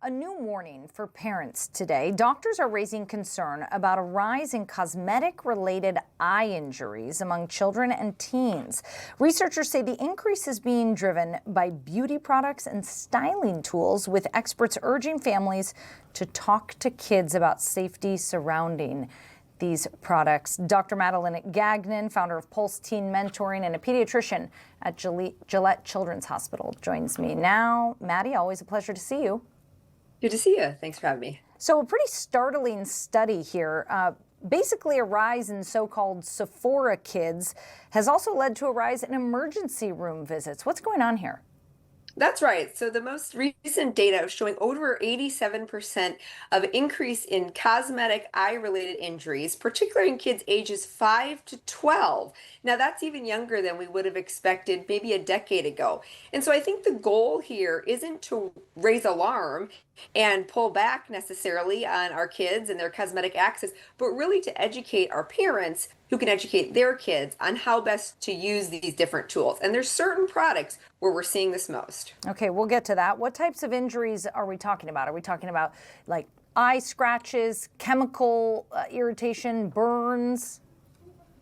A new warning for parents today. Doctors are raising concern about a rise in cosmetic-related eye injuries among children and teens. Researchers say the increase is being driven by beauty products and styling tools, with experts urging families to talk to kids about safety surrounding these products. Dr. Madeleine Gagnon, founder of Pulse Teen Mentoring and a pediatrician at Gillette Children's Hospital, joins me now. Maddie, always a pleasure to see you. Good to see you. Thanks for having me. So a pretty startling study here. Basically, a rise in so-called Sephora kids has also led to a rise in emergency room visits. What's going on here? That's right. So the most recent data is showing over 87% of increase in cosmetic eye-related injuries, particularly in kids ages 5 to 12. Now that's even younger than we would have expected maybe a decade ago. And so I think the goal here isn't to raise alarm and pull back necessarily on our kids and their cosmetic access, but really to educate our parents who can educate their kids on how best to use these different tools. And there's certain products where we're seeing this most. Okay, we'll get to that. What types of injuries are we talking about? Are we talking about like eye scratches, chemical irritation, burns?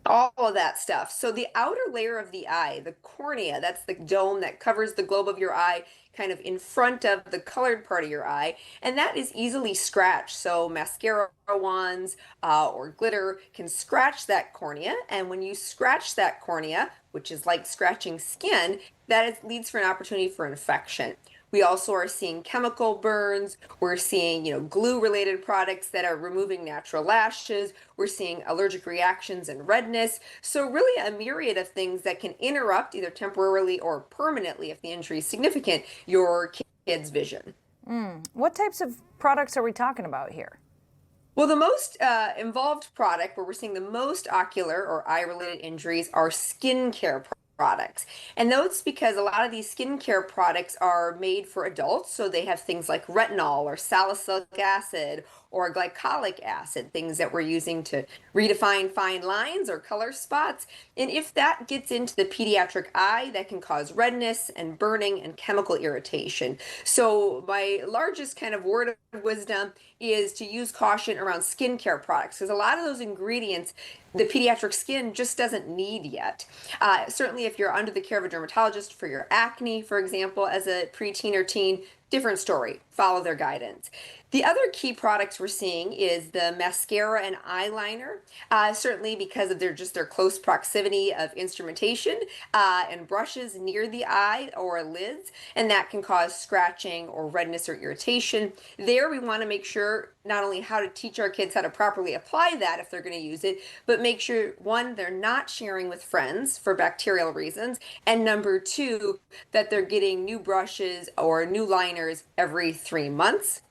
All of that stuff. So the outer layer of the eye, the cornea, that's the dome that covers the globe of your eye, kind of in front of the colored part of your eye, and that is easily scratched. So mascara wands or glitter can scratch that cornea, and when you scratch that cornea, which is like scratching skin, leads for an opportunity for infection. We also are seeing chemical burns. We're seeing, glue-related products that are removing natural lashes. We're seeing allergic reactions and redness. So really a myriad of things that can interrupt either temporarily or permanently, if the injury is significant, your kid's vision. What types of products are we talking about here? Well, the most involved product where we're seeing the most ocular or eye-related injuries are skincare products. And that's because a lot of these skincare products are made for adults, so they have things like retinol or salicylic acid or glycolic acid, things that we're using to redefine fine lines or color spots. And if that gets into the pediatric eye, that can cause redness and burning and chemical irritation. So my largest kind of word of wisdom is to use caution around skincare products, because a lot of those ingredients the pediatric skin just doesn't need yet. Certainly if you're under the care of a dermatologist for your acne, for example, as a preteen or teen, different story. Follow their guidance. The other key products we're seeing is the mascara and eyeliner, certainly because of their close proximity of instrumentation and brushes near the eye or lids, and that can cause scratching or redness or irritation. There we want to make sure not only how to teach our kids how to properly apply that if they're going to use it, but make sure, one, they're not sharing with friends for bacterial reasons, and number two, that they're getting new brushes or new liners every 3 months.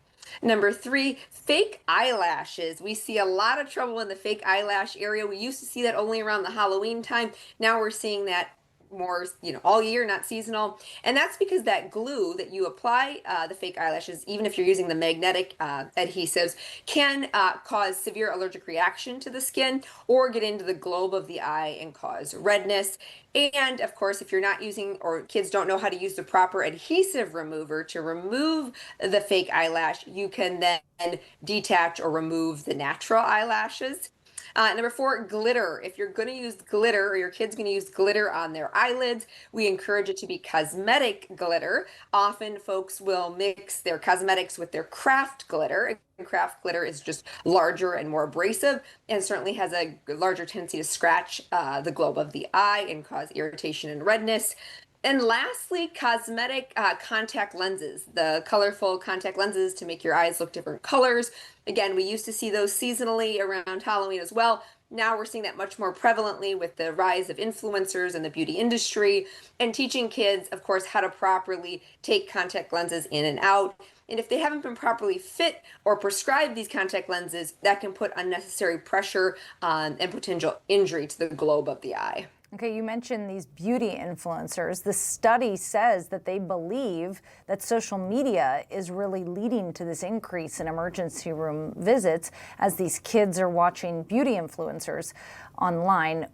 Number three, fake eyelashes. We see a lot of trouble in the fake eyelash area. We used to see that only around the Halloween time. Now we're seeing that more, all year, not seasonal. And that's because that glue that you apply, the fake eyelashes, even if you're using the magnetic adhesives, can cause severe allergic reaction to the skin or get into the globe of the eye and cause redness. And of course, if you're not using, or kids don't know how to use the proper adhesive remover to remove the fake eyelash, you can then detach or remove the natural eyelashes. Number four, glitter. If you're going to use glitter, or your kid's going to use glitter on their eyelids, we encourage it to be cosmetic glitter. Often folks will mix their cosmetics with their craft glitter. And craft glitter is just larger and more abrasive, and certainly has a larger tendency to scratch the globe of the eye and cause irritation and redness. And lastly, cosmetic contact lenses, the colorful contact lenses to make your eyes look different colors. Again, we used to see those seasonally around Halloween as well. Now we're seeing that much more prevalently with the rise of influencers in the beauty industry, and teaching kids, of course, how to properly take contact lenses in and out. And if they haven't been properly fit or prescribed these contact lenses, that can put unnecessary pressure and potential injury to the globe of the eye. Okay, you mentioned these beauty influencers. The study says that they believe that social media is really leading to this increase in emergency room visits as these kids are watching beauty influencers online.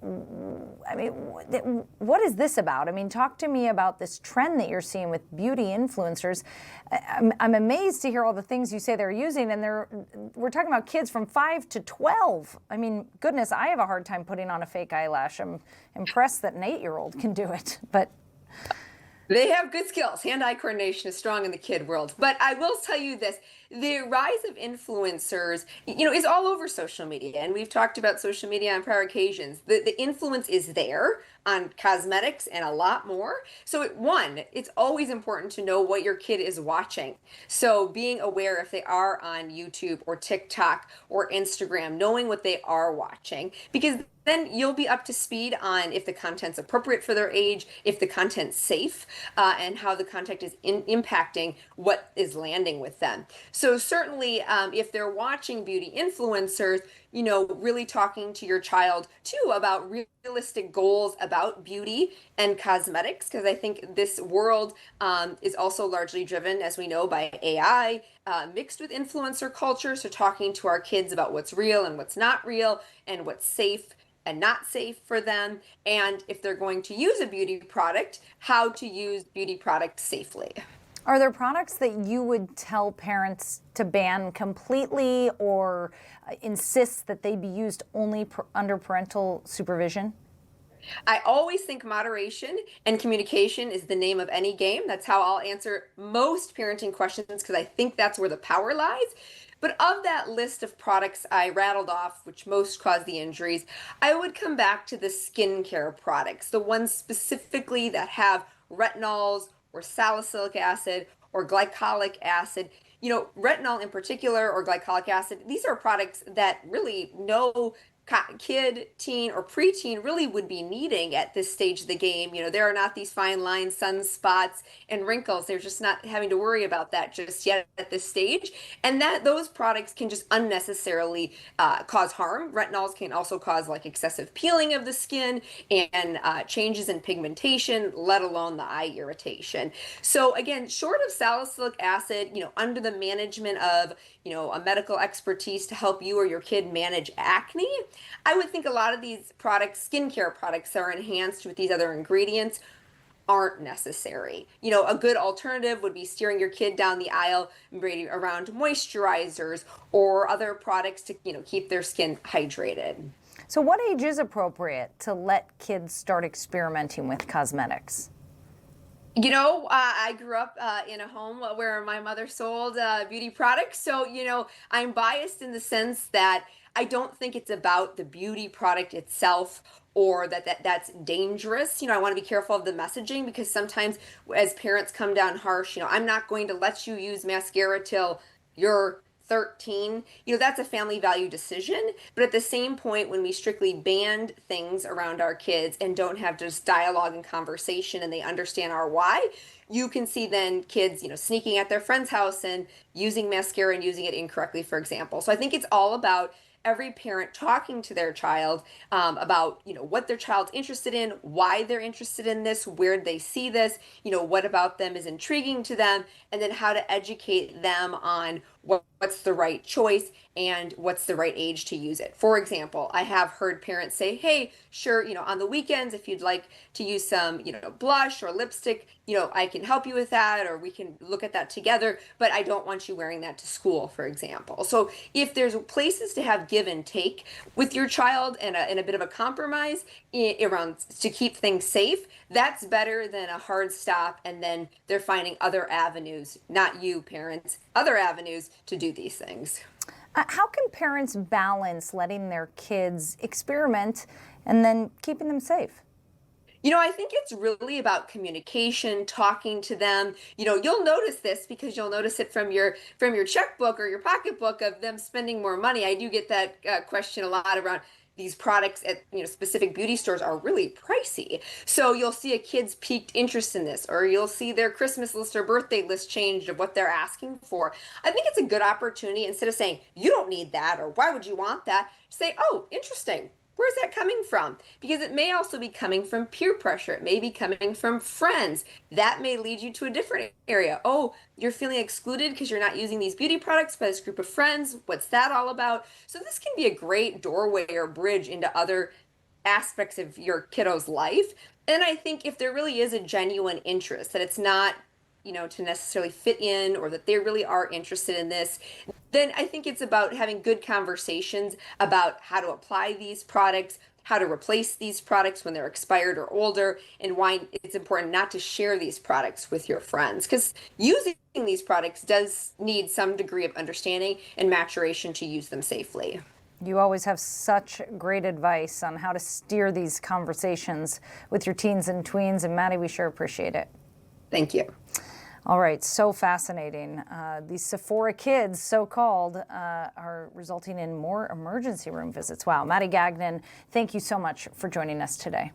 I mean, what is this about? I mean, talk to me about this trend that you're seeing with beauty influencers. I'm amazed to hear all the things you say they're using, and we're talking about kids from 5 to 12. I mean, goodness, I have a hard time putting on a fake eyelash. I'm impressed that an 8-year-old can do it, but they have good skills. Hand-eye coordination is strong in the kid world. But I will tell you this, the rise of influencers, is all over social media. And we've talked about social media on prior occasions. The influence is there on cosmetics and a lot more. So it's always important to know what your kid is watching. So being aware if they are on YouTube or TikTok or Instagram, knowing what they are watching, because then you'll be up to speed on if the content's appropriate for their age, if the content's safe, and how the content is impacting what is landing with them. So certainly, if they're watching beauty influencers, really talking to your child too about realistic goals about beauty and cosmetics, because I think this world is also largely driven, as we know, by AI, mixed with influencer culture. So talking to our kids about what's real and what's not real, and what's safe and not safe for them, and if they're going to use a beauty product, how to use beauty products safely. Are there products that you would tell parents to ban completely or insist that they be used only under parental supervision? I always think moderation and communication is the name of any game. That's how I'll answer most parenting questions, because I think that's where the power lies. But of that list of products I rattled off, which most cause the injuries, I would come back to the skincare products, the ones specifically that have retinols or salicylic acid or glycolic acid. Retinol in particular, or glycolic acid, these are products that really no kid, teen, or preteen really would be needing at this stage of the game. There are not these fine lines, sunspots, and wrinkles. They're just not having to worry about that just yet at this stage. And that those products can just unnecessarily cause harm. Retinols can also cause like excessive peeling of the skin and changes in pigmentation, let alone the eye irritation. So again, short of salicylic acid, under the management of a medical expertise to help you or your kid manage acne, I would think a lot of these products, skincare products that are enhanced with these other ingredients, aren't necessary. A good alternative would be steering your kid down the aisle around moisturizers or other products to keep their skin hydrated. So what age is appropriate to let kids start experimenting with cosmetics? I grew up in a home where my mother sold beauty products. So, I'm biased in the sense that I don't think it's about the beauty product itself, or that's dangerous. I want to be careful of the messaging, because sometimes as parents come down harsh, I'm not going to let you use mascara till you're 13, that's a family value decision. But at the same point, when we strictly banned things around our kids and don't have just dialogue and conversation and they understand our why, you can see then kids, sneaking at their friend's house and using mascara and using it incorrectly, for example. So I think it's all about every parent talking to their child about what their child's interested in, why they're interested in this, where they see this, what about them is intriguing to them, and then how to educate them on what's the right choice and what's the right age to use it. For example, I have heard parents say, hey, sure, on the weekends, if you'd like to use some, blush or lipstick, I can help you with that, or we can look at that together, but I don't want you wearing that to school, for example. So if there's places to have give and take with your child and a bit of a compromise around to keep things safe, that's better than a hard stop and then they're finding other avenues, not you parents, other avenues to do these things. How can parents balance letting their kids experiment and then keeping them safe? I think it's really about communication, talking to them. You'll notice this because you'll notice it from your checkbook or your pocketbook of them spending more money. I do get that question a lot around these products at specific beauty stores are really pricey. So you'll see a kid's piqued interest in this, or you'll see their Christmas list or birthday list changed of what they're asking for. I think it's a good opportunity, instead of saying, you don't need that, or why would you want that, to say, oh, interesting. Where's that coming from? Because it may also be coming from peer pressure. It may be coming from friends. That may lead you to a different area. Oh, you're feeling excluded because you're not using these beauty products by this group of friends. What's that all about? So this can be a great doorway or bridge into other aspects of your kiddo's life. And I think if there really is a genuine interest, that it's not, to necessarily fit in, or that they really are interested in this, then I think it's about having good conversations about how to apply these products, how to replace these products when they're expired or older, and why it's important not to share these products with your friends. Because using these products does need some degree of understanding and maturation to use them safely. You always have such great advice on how to steer these conversations with your teens and tweens. And Maddie, we sure appreciate it. Thank you. All right, so fascinating. These Sephora kids, so-called, are resulting in more emergency room visits. Wow. Maddie Gagnon, thank you so much for joining us today.